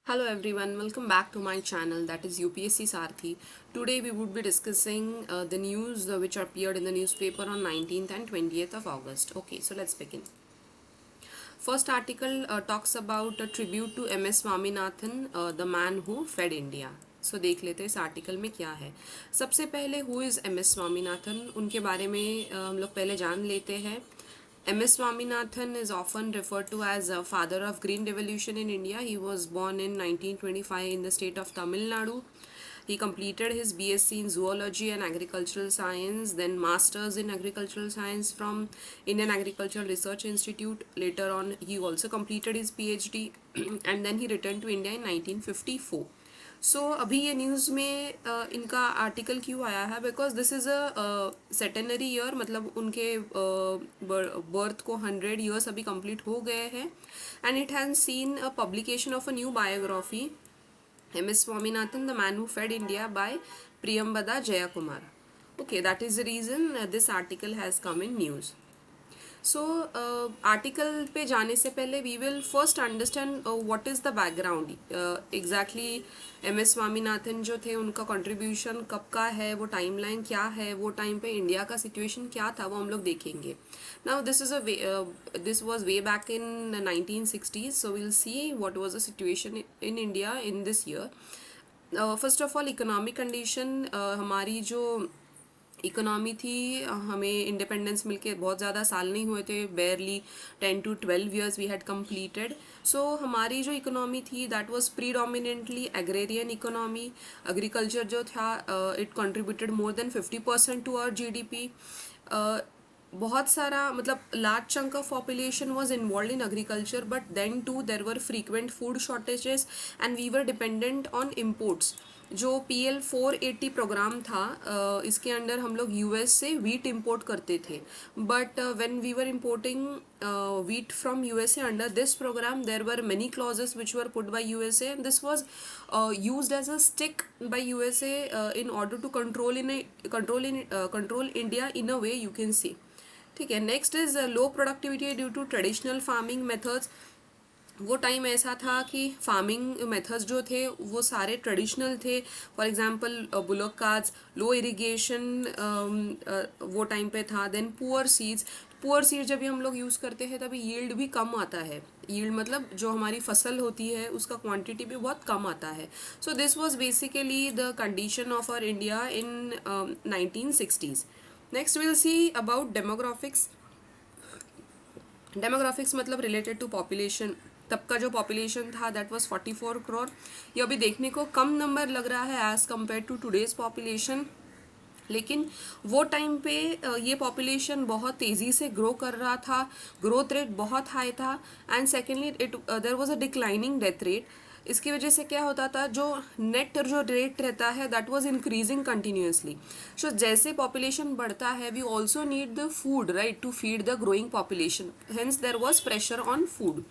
Hello everyone, welcome back to my channel, that is UPSC Sarthi. Today we would be discussing the news which appeared in the newspaper on 19th and 20th of August. Okay, so let's begin. First article talks about a tribute to MS Swaminathan, the man who fed India. सो देख लेते हैं इस article में क्या है. सबसे पहले who is MS Swaminathan, उनके बारे में हम लोग पहले जान लेते हैं. MS Swaminathan is often referred to as a father of Green Revolution in India. He was born in 1925 in the state of Tamil Nadu. He completed his BSc in Zoology and Agricultural Science, then Masters in Agricultural Science from Indian Agricultural Research Institute. Later on, he also completed his PhD and then he returned to India in 1954. सो अभी ये news में इनका article क्यों आया है, because this is a centenary year, मतलब उनके birth को 100 ईयर्स अभी कंप्लीट हो गए हैं. And it has seen a publication of a new biography, MS Swaminathan, the man who fed India, by Priyambada Jayakumar. Okay, that is the reason this article has come in news. So article पे जाने से पहले we will first understand what is the background. Exactly MS Swaminathan जो थे उनका contribution कब का है, वो टाइमलाइन क्या है, वो टाइम पे इंडिया का सिचुएशन क्या था, वो हम लोग देखेंगे. Now this was way back in 1960s, so will see what was the situation in India in this year. First of all economic condition, हमारी जो इकोनॉमी थी, हमें इंडिपेंडेंस मिलके बहुत ज़्यादा साल नहीं हुए थे, barely 10 to 12 years we had completed. So हमारी जो इकोनॉमी थी that was predominantly agrarian economy. Agriculture जो था it contributed more than 50% to our GDP. बहुत सारा, मतलब large chunk of population was involve in agriculture, but then too there were frequent food shortages and we were dependent on imports. जो PL 480 programme था, इसके under हम लोग US से wheat import करते थे. But when we were importing wheat from USA under this program, there were many clauses which were put by USA, and this was used as a stick by USA in order to control India in a way, you can see. ठीक है. Next is low productivity due to traditional farming methods. वो time ऐसा था कि farming methods जो थे वो सारे ट्रेडिशनल थे. For example bullock cards, low irrigation वो टाइम पे था. देन पुअर सीड्स जब भी हम लोग यूज़ करते हैं तभी यील्ड भी कम आता है. यील्ड मतलब जो हमारी फसल होती है उसका क्वांटिटी भी बहुत कम आता है. So this was basically the condition of our India in 1960s. Next will see about demographics. Demographics मतलब रिलेटेड टू पॉपुलेशन. तब का जो पॉपुलेशन था दैट वाज 44 करोड़. ये अभी देखने को कम नंबर लग रहा है as compare to today's population, लेकिन वो टाइम पे ये पॉपुलेशन बहुत तेज़ी से ग्रो कर रहा था. ग्रोथ रेट बहुत हाई था. And secondly there was a declining death rate. इसकी वजह से क्या होता था, जो नेट जो रेट रहता है that was increasing continuously. So जैसे पॉपुलेशन बढ़ता है we also need the food, right, to feed the growing population. Hence there was pressure on food.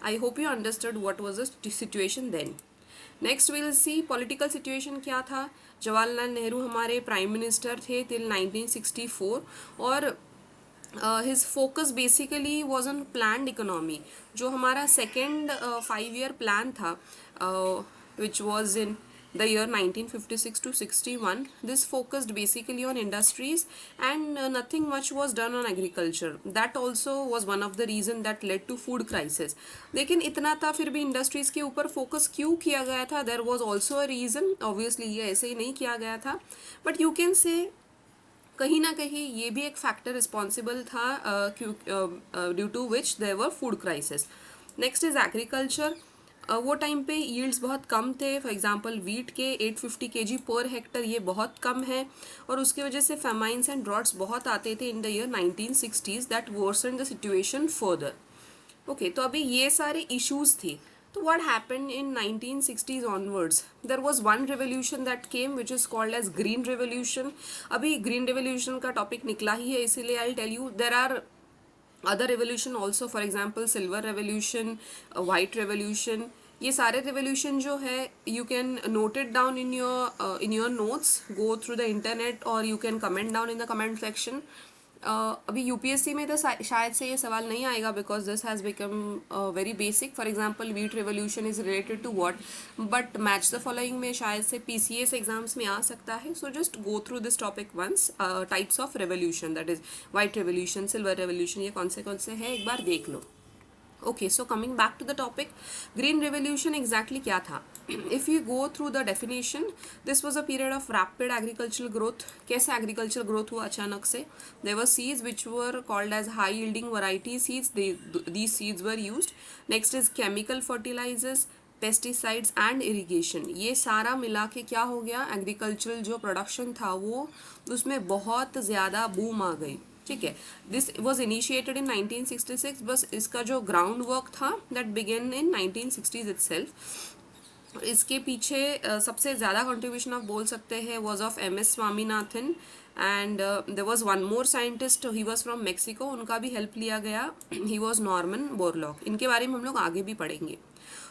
I hope you understood what was the situation then. Next will see political situation क्या था. जवाहरलाल नेहरू हमारे prime minister थे till 1964, और his focus basically was on planned economy. जो हमारा second 5 year plan था which was in the year 1956 to 61, this focused basically on industries and nothing much was done on agriculture. That also was one of the reason that led to food crisis. लेकिन इतना था, फिर भी industries के ऊपर focus क्यों किया गया था, there was also a reason. obviously ये ऐसे ही नहीं किया गया था, but you can say कहीं ना कहीं ये भी एक फैक्टर रिस्पॉन्सिबल था due to which there were food crisis. Next is agriculture. वो टाइम पे यील्ड्स बहुत कम थे. फॉर एग्जांपल वीट के 850 kg पर हेक्टर, ये बहुत कम है, और उसकी वजह से फेमाइंस एंड ड्रॉट्स बहुत आते थे in the year 1960s that worsen the situation further. Okay, तो अभी ये सारे इश्यूज थे. तो what happened in 1960s onwards? There was one revolution that came which is called as Green Revolution. अभी Green Revolution का टॉपिक निकला ही है, इसीलिए I'll tell you there are other revolution also. For example, Silver Revolution, White Revolution. ये सारे revolution जो है you can note it down in your notes. Go through the internet or you can comment down in the comment section. अभी UPSC में तो शायद से ये सवाल नहीं आएगा, because this has become very basic. For example wheat revolution is related to what, but match the following में शायद से पीसीएस एग्जाम्स में आ सकता है. So just go through this topic once. Types of revolution, that is white revolution, silver revolution, ये कौन से हैं एक बार देख लो. Okay, so coming back to the topic, green revolution exactly क्या था? If you go through the definition, this was a period of rapid agricultural growth. कैसे agricultural growth हुआ अचानक से? There were seeds which were called as high yielding variety seeds. These seeds were used. Next is chemical fertilizers, pesticides and irrigation. ये सारा मिला के क्या हो गया, एग्रीकल्चरल जो प्रोडक्शन था वो उसमें बहुत ज़्यादा बूम आ गई. ठीक है. दिस वॉज इनिशिएटेड इन 1966, बस इसका जो ग्राउंड वर्क था that began in 1960s itself. इसके पीछे सबसे ज़्यादा कंट्रीब्यूशन आप बोल सकते हैं was of M S. Swaminathan, and there was one more scientist, he was from Mexico, उनका भी हेल्प लिया गया. He was Norman Borlaug. इनके बारे में हम लोग आगे भी पढ़ेंगे.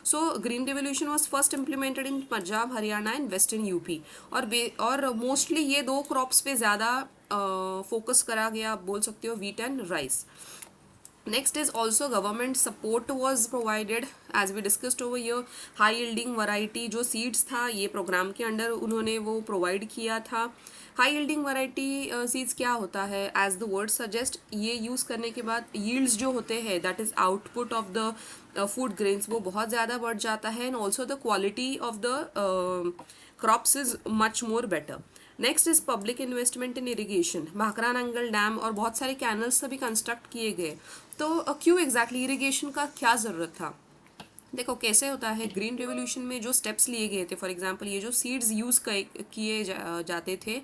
So green revolution was first implemented in Punjab, Haryana and western UP. और मोस्टली ये दो क्रॉप्स पे ज़्यादा फोकस करा गया, आप बोल सकते हो, wheat and rice. Next is also government support was provided, as we discussed over here. High yielding variety जो seeds था ये प्रोग्राम के अंडर उन्होंने वो प्रोवाइड किया था. हाई यील्डिंग वैरायटी सीड्स क्या होता है, एज द वर्ड सजेस्ट, ये यूज़ करने के बाद यील्ड्स जो होते हैं, that is output of the food grains, वो बहुत ज़्यादा बढ़ जाता है. And also the quality of the crops is much more better. Next is public investment in irrigation. Bhakra Nangal dam और बहुत सारे कैनल्स सभी कंस्ट्रक्ट किए गए. तो क्यों एग्जैक्टली इरिगेशन का क्या ज़रूरत था? देखो कैसे होता है, ग्रीन रेवोल्यूशन में जो स्टेप्स लिए गए थे, फॉर एग्जांपल ये जो सीड्स यूज़ किए जाते थे,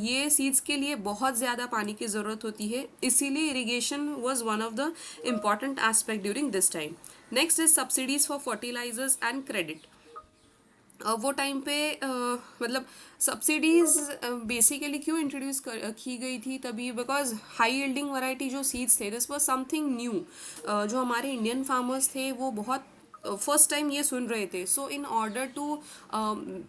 ये सीड्स के लिए बहुत ज़्यादा पानी की ज़रूरत होती है, इसीलिए irrigation was one of the important aspect during this time. Next is subsidies for fertilisers and credit. वो टाइम पे मतलब सब्सिडीज़ बेसिकली क्यों इंट्रोड्यूस की गई थी तभी, बिकॉज हाई यील्डिंग वैरायटी जो सीड्स थे, दिस वाज समथिंग न्यू. जो हमारे इंडियन फार्मर्स थे वो बहुत फर्स्ट टाइम ये सुन रहे थे. So in order to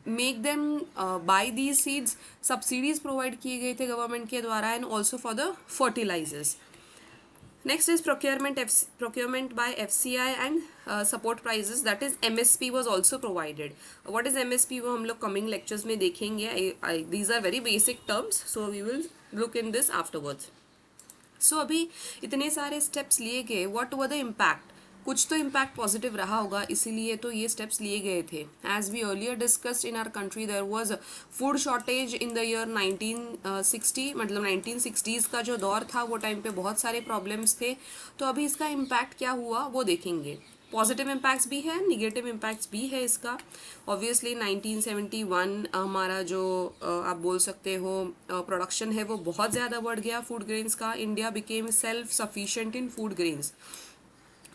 make them buy these seeds, subsidies provide किए गए थे गवर्नमेंट के द्वारा, and also for the fertilisers. Next is procurement by FCI and support prices, that is MSP was also provided. What is MSP वो हम लोग coming lectures में देखेंगे. These are very basic terms, so we will look in this afterwards. So अभी इतने सारे steps लिए गए, what were the impact? कुछ तो इम्पैक्ट पॉजिटिव रहा होगा, इसीलिए तो ये स्टेप्स लिए गए थे. As we earlier discussed in our country there was food shortage in the year 1960, मतलब 1960s का जो दौर था वो टाइम पे बहुत सारे प्रॉब्लम्स थे. तो अभी इसका इम्पैक्ट क्या हुआ वो देखेंगे. पॉजिटिव इम्पैक्ट्स भी है, निगेटिव इम्पैक्ट्स भी है इसका. ऑब्वियसली 1971 हमारा जो आप बोल सकते हो प्रोडक्शन है वो बहुत ज़्यादा बढ़ गया फूड ग्रेन्स का. India became self sufficient in food grains.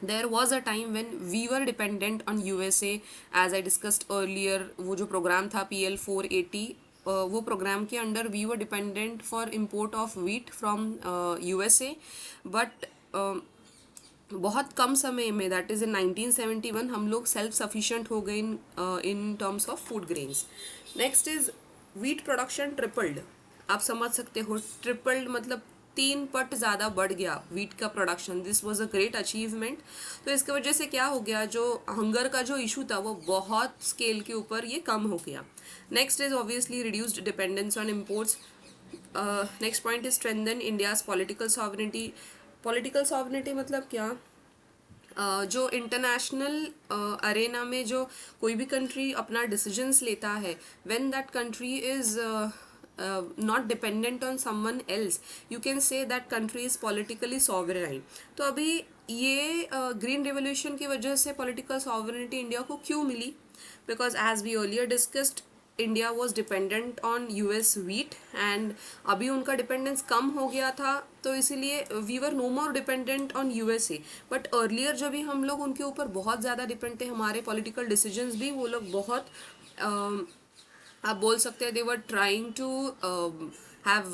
There was a time when we were dependent on USA, as I discussed earlier. वो जो प्रोग्राम था PL 480, वो प्रोग्राम के under we were dependent for import of wheat from USA. But बहुत कम समय में, that is in 1971, हम लोग सेल्फ सफिशिएंट हो गए in terms of food grains. Next is wheat production tripled. आप समझ सकते हो, ट्रिपल्ड मतलब 3 पट ज़्यादा बढ़ गया वीट का production. This was a great achievement. तो इसके वजह से क्या हो गया, जो हंगर का जो इशू था वो बहुत स्केल के ऊपर ये कम हो गया. Next is obviously reduced dependence on imports. Next point is strengthen India's political sovereignty. Political sovereignty मतलब क्या, जो इंटरनेशनल अरेना में जो कोई भी कंट्री अपना डिसीजंस लेता है, when that country is not dependent on someone else, you can say that country is politically sovereign. तो अभी ये ग्रीन रेवोल्यूशन की वजह से पॉलिटिकल सॉवरेनिटी इंडिया को क्यों मिली, because as we earlier discussed India was dependent on US wheat, and अभी उनका डिपेंडेंस कम हो गया था, तो इसीलिए we were no more dependent on USA. But earlier जब भी हम लोग उनके ऊपर बहुत ज़्यादा डिपेंड थे, हमारे पॉलिटिकल डिसीजंस भी वो लोग बहुत आप बोल सकते हैं दे वर ट्राइंग टू हैव,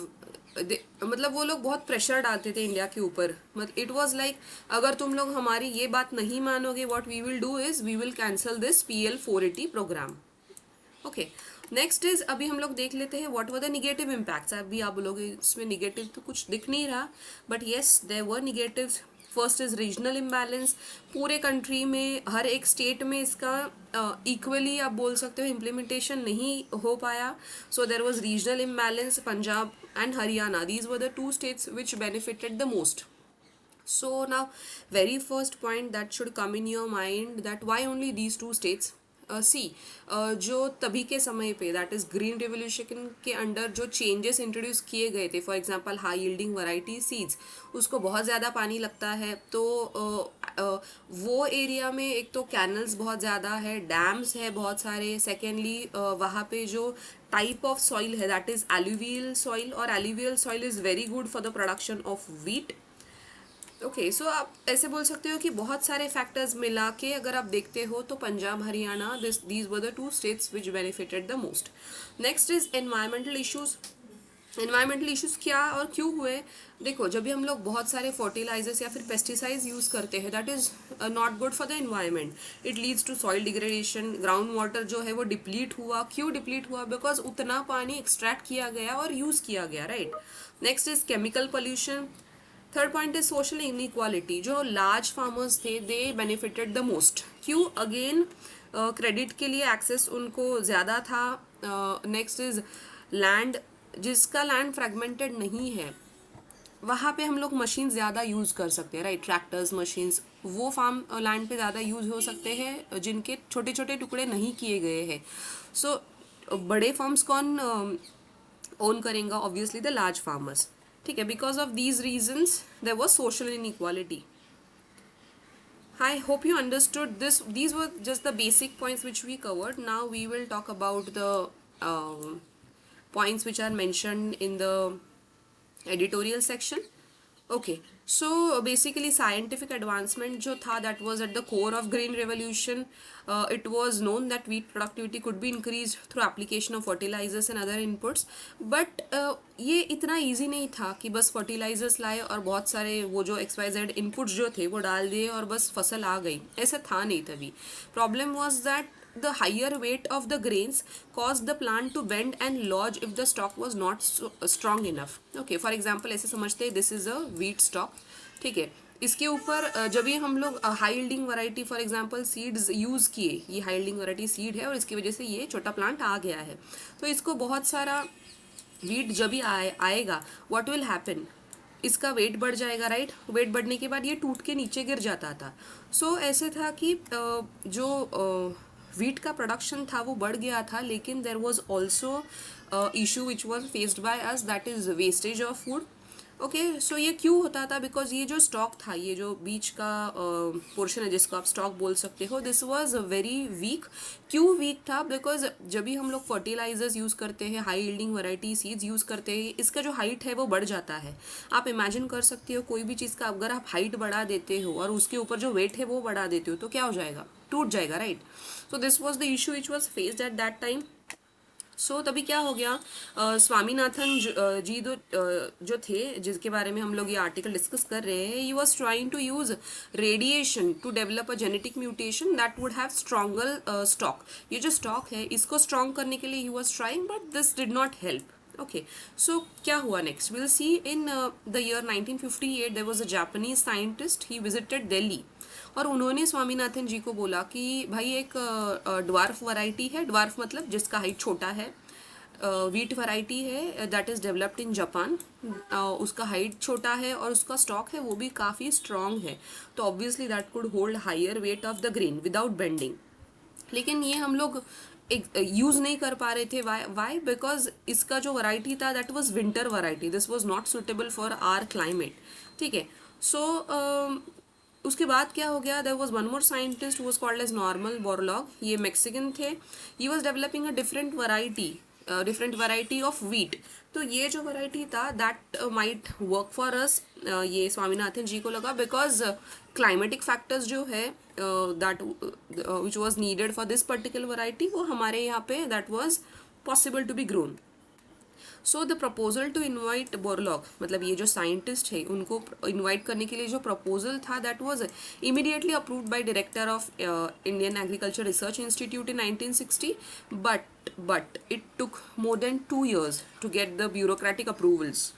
मतलब वो लोग बहुत प्रेशर डालते थे इंडिया के ऊपर. मतलब इट वाज लाइक, अगर तुम लोग हमारी ये बात नहीं मानोगे, what we will do is we will cancel this PL 480 programme. Okay, next is अभी हम लोग देख लेते हैं what were the negative impacts. अभी आप बोलोगे इसमें निगेटिव तो कुछ दिख नहीं रहा, but yes there were negatives. First is regional imbalance. पूरे कंट्री में हर एक स्टेट में इसका इक्वली आप बोल सकते हो इम्प्लीमेंटेशन नहीं हो पाया। So there was regional imbalance. Punjab and Haryana, these were the two states which benefited the most. So now, very first point that should come in your mind, that why only these two states. सी जो तभी के समय पे, that is green revolution के under जो changes introduce किए गए थे, for example high yielding variety seeds, उसको बहुत ज़्यादा पानी लगता है, तो वो एरिया में एक तो कैनल्स बहुत ज़्यादा है, डैम्स है बहुत सारे, सेकेंडली वहाँ पे जो टाइप ऑफ सॉइल है दैट इज़ एलुवियल सॉइल, और alluvial soil is very good for the production of wheat. Okay, so आप ऐसे बोल सकते हो कि बहुत सारे फैक्टर्स मिला के अगर आप देखते हो तो Punjab Haryana, these were the two states which benefited the most. Next is environmental issues. Environmental issues क्या और क्यों हुए? देखो, जब भी हम लोग बहुत सारे फर्टिलाइजर्स या फिर पेस्टिसाइड्स यूज़ करते हैं, that is not good for the environment. It leads to soil degradation. Ground water जो है वो डिप्लीट हुआ. क्यों डिप्लीट हुआ? बिकॉज उतना पानी एक्सट्रैक्ट किया गया और यूज़ किया गया, right. Next is chemical pollution. Third point is social inequality. जो लार्ज फार्मर्स थे दे बेनिफिटेड द मोस्ट. क्यों? अगेन क्रेडिट के लिए एक्सेस उनको ज़्यादा था. Next is land. जिसका लैंड फ्रेगमेंटेड नहीं है वहाँ पे हम लोग मशीन ज़्यादा यूज़ कर सकते हैं, राइट. ट्रैक्टर्स, मशीन्स, वो फार्म लैंड पे ज़्यादा यूज़ हो सकते हैं जिनके छोटे छोटे टुकड़े नहीं किए गए हैं. सो बड़े फार्म्स कौन ओन करेंगे? Obviously the large farmers. ठीक है, because of these reasons there was social inequality. I hope you understood this. These were just the basic points which we covered. Now we will talk about the points which are mentioned in the editorial section. Okay, so basically scientific advancement जो था that was at the core of green revolution. It was known that wheat productivity could be increased through application of fertilizers and other inputs. But ये इतना easy नहीं था कि बस fertilizers लाए और बहुत सारे वो जो XYZ inputs जो थे वो डाल दिए और बस फसल आ गई. ऐसा था नहीं तभी. Problem was that the higher weight of the grains caused the plant to bend and lodge if the stalk was not strong enough. Okay, for example ऐसे समझते हैं this is a wheat stalk. ठीक है, इसके ऊपर जब भी हम लोग high yielding variety for example seeds use किए, ये हाई यील्डिंग वैरायटी सीड है और इसकी वजह से ये छोटा प्लांट आ गया है, तो इसको बहुत सारा वीट जब भी आएगा व्हाट विल हैपन, इसका वेट बढ़ जाएगा, राइट. वेट बढ़ने के बाद ये टूट के नीचे गिर जाता था. सो ऐसे था कि जो वीट का प्रोडक्शन था वो बढ़ गया था, लेकिन there was also issue which was faced by us, that is wastage of food. Okay, so ये क्यों होता था? बिकॉज ये जो स्टॉक था, ये जो बीच का पोर्शन है जिसको आप स्टॉक बोल सकते हो, दिस वॉज वेरी वीक. क्यों वीक था? बिकॉज जब भी हम लोग फर्टिलाइजर्स यूज़ करते हैं, high yielding variety seeds use करते हैं, इसका जो हाइट है वो बढ़ जाता है. आप इमेजिन कर सकते हो कोई भी चीज़ का अगर आप हाइट बढ़ा देते हो और उसके ऊपर जो वेट है वो बढ़ा देते हो तो क्या हो जाएगा? टूट जाएगा, right. So this was the issue which was faced at that time. So तभी क्या हो गया, स्वामीनाथन जी जो थे, जिसके बारे में हम लोग ये आर्टिकल डिस्कस कर रहे हैं, he was trying to use radiation to develop a genetic mutation that would have stronger stock. ये जो स्टॉक है इसको स्ट्रॉन्ग करने के लिए he was trying, but this did not help. Okay, so क्या हुआ next? Will see. In the year 1958 there was a Japanese scientist, he visited Delhi, और उन्होंने स्वामीनाथन जी को बोला कि भाई एक ड्वार्फ वैरायटी है, ड्वार्फ मतलब जिसका हाइट छोटा है, वीट वैरायटी है that is developed in Japan. उसका हाइट छोटा है और उसका स्टॉक है वो भी काफ़ी स्ट्रॉन्ग है, तो obviously that could hold higher weight of the grain without bending. लेकिन ये हम लोग यूज़ नहीं कर पा रहे थे. वाई? बिकॉज इसका जो वैरायटी था that was winter variety, this was not suitable for our climate. ठीक है, सो उसके बाद क्या हो गया, there was one more scientist was called as Norman Borlaug. ये मैक्सिकन थे. He was developing a different variety of wheat. तो ये जो वैरायटी था that might work for us, ये स्वामीनाथन जी को लगा, बिकॉज क्लाइमेटिक फैक्टर्स जो है that which was needed for this particular variety, वो हमारे यहाँ पे that was possible to be grown. So the proposal to invite Borlaug, मतलब ये जो साइंटिस्ट है उनको इन्वाइट करने के लिए जो प्रपोजल था that was immediately approved by director of Indian agriculture research institute in 1960. But but it took more than 2 years to get the bureaucratic approvals.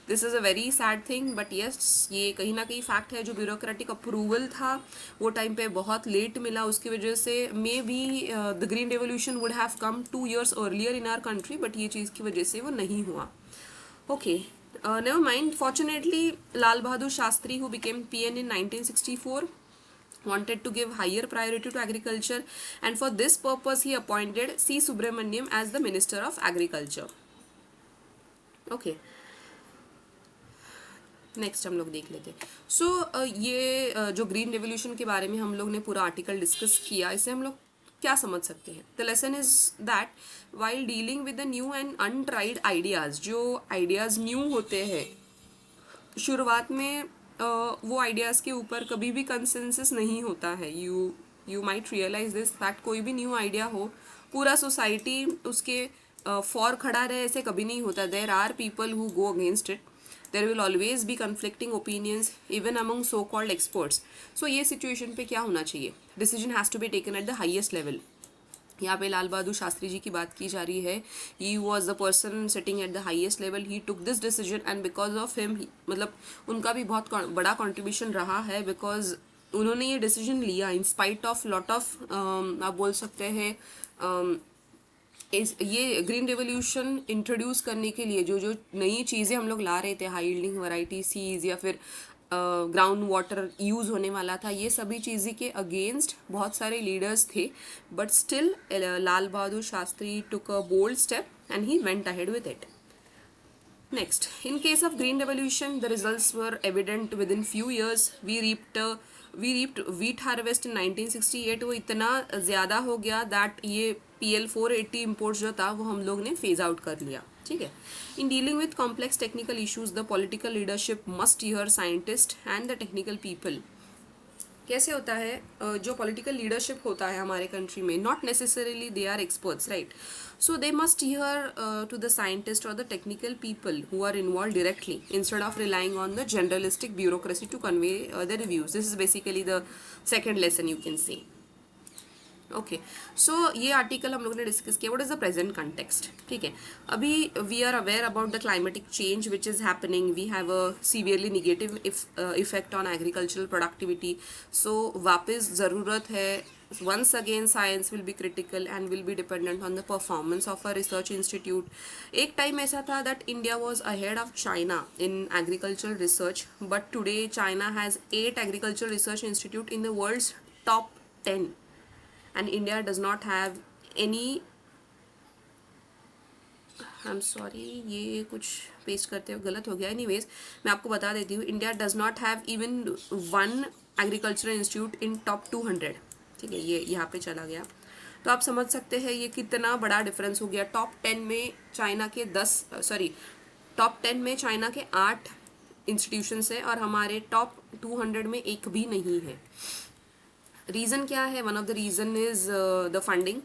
This is a very sad thing, but yes ये कहीं ना कहीं fact है. जो bureaucratic approval था वो time पे बहुत लेट मिला, उसकी वजह से maybe the green revolution would have come 2 years earlier in our country, but ये चीज़ की वजह से वो नहीं हुआ. Okay, never mind. Fortunately, Lal Bahadur Shastri, who became PN in 1964, wanted to give higher priority to agriculture, and for this purpose he appointed C. Subramaniam as the Minister of Agriculture. Okay. Next हम लोग देख लेते हैं. सो ये जो green revolution के बारे में हम लोग ने पूरा आर्टिकल डिस्कस किया, इससे हम लोग क्या समझ सकते हैं. The lesson is that while dealing with the new and untried ideas, जो आइडियाज़ न्यू होते हैं शुरुआत में वो आइडियाज़ के ऊपर कभी भी कंसेंसस नहीं होता है. You might realise this fact. कोई भी न्यू आइडिया हो, पूरा सोसाइटी उसके फॉर खड़ा रहे ऐसे कभी नहीं होता. There are people who go against it. There will always be conflicting opinions even among so called experts. So ये सिचुएशन पे क्या होना चाहिए? Decision has to be taken at the highest level. यहाँ पे लाल बहादुर शास्त्री जी की बात की जा रही है. He was the person sitting at the highest level. He took this decision and because of him, मतलब उनका भी बहुत बड़ा कॉन्ट्रीब्यूशन रहा है, बिकॉज उन्होंने ये डिसीजन लिया in spite of lot of, आप बोल सकते हैं, ये ग्रीन रेवोल्यूशन इंट्रोड्यूस करने के लिए जो जो नई चीज़ें हम लोग ला रहे थे, हाई यील्डिंग वैरायटी सीज या फिर ग्राउंड वाटर यूज़ होने वाला था, ये सभी चीज़ें के अगेंस्ट बहुत सारे लीडर्स थे. But still Lal Bahadur Shastri took a bold step and he went ahead with it. Next, in case of green revolution, the results were evident within few years. We reaped wheat harvest in 1968. वो इतना ज़्यादा हो गया that ये PL480 imports जो था वो हम लोग ने phase out कर लिया. ठीक है. In dealing with complex technical issues, the political leadership must hear scientists and the technical people. कैसे होता है, जो पॉलिटिकल लीडरशिप होता है हमारे कंट्री में, not necessarily they are experts, right. So they must hear to the scientist और the technical people who are involve directly instead of relying on the generalistic bureaucracy to convey the reviews. This is basically the second lesson you can see. Okay, so ये article हम लोगों ने discuss किया. What is the present context. ठीक है, अभी we are aware about the climatic change which is happening. We have a severely negative effect on agricultural productivity. So वापस ज़रूरत है, once again science will be critical and will be dependent on the performance of a research institute. एक time ऐसा था that India was ahead of China in agricultural research, but today China has 8 agricultural research institute in the world's top 10. And India does not have any. I'm sorry, ये कुछ paste करते हुए गलत हो गया. एनीवेज मैं आपको बता देती हूँ, India does not have even one agricultural institute in top 200. ठीक है, ये यहाँ पे चला गया. तो आप समझ सकते हैं ये कितना बड़ा डिफरेंस हो गया. टॉप 10 में चाइना के 8 इंस्टीट्यूशंस है और हमारे टॉप 200 में एक भी नहीं है. रीज़न क्या है? One of the reason is the funding.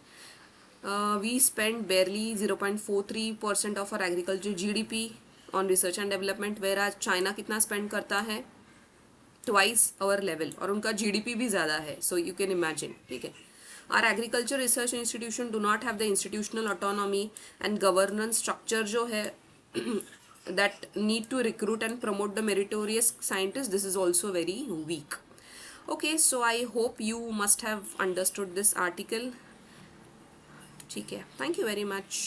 We spend barely 0.43% of our agriculture GDP on research and development, where आज चाइना कितना स्पेंड करता है? ट्वाइस आवर लेवल, और उनका GDP भी ज़्यादा है. So you can imagine. ठीक है, our agriculture research institution do not have the institutional autonomy and governance structure जो है that need to recruit and promote the meritorious scientists. This is also very weak. Okay, so I hope you must have understood this article. ठीक है, thank you very much.